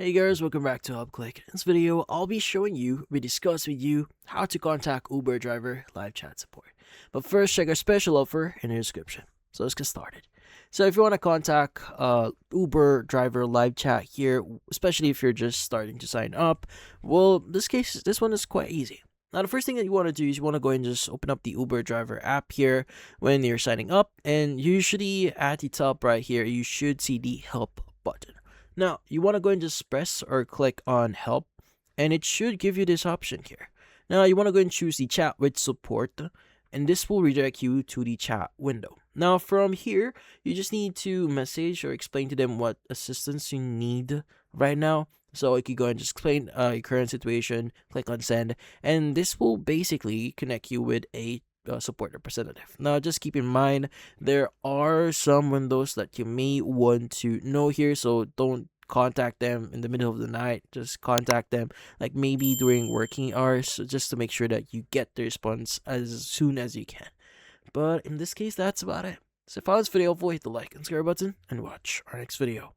Hey guys, welcome back to HubClick. In this video, I'll be showing you, discuss with you how to contact Uber driver live chat support. But first, check our special offer in the description. So let's get started. So if you want to contact Uber driver live chat here, especially if you're just starting to sign up, well, this one is quite easy. Now, the first thing that you want to do is you want to go and just open up the Uber driver app here when you're signing up, and usually at the top right here, you should see the help button. Now, you want to go and just press or click on help, and it should give you this option here. Now, you want to go and choose the chat with support, and this will redirect you to the chat window. Now, from here, you just need to message or explain to them what assistance you need right now. So you can go and just explain your current situation, click on send, and this will basically connect you with a support representative. Now, just keep in mind there are some windows that you may want to know here, so don't contact them in the middle of the night. Just contact them like maybe during working hours, so just to make sure that you get the response as soon as you can. But in this case, that's about it. So if you found this video helpful, hit the like and subscribe button and watch our next video.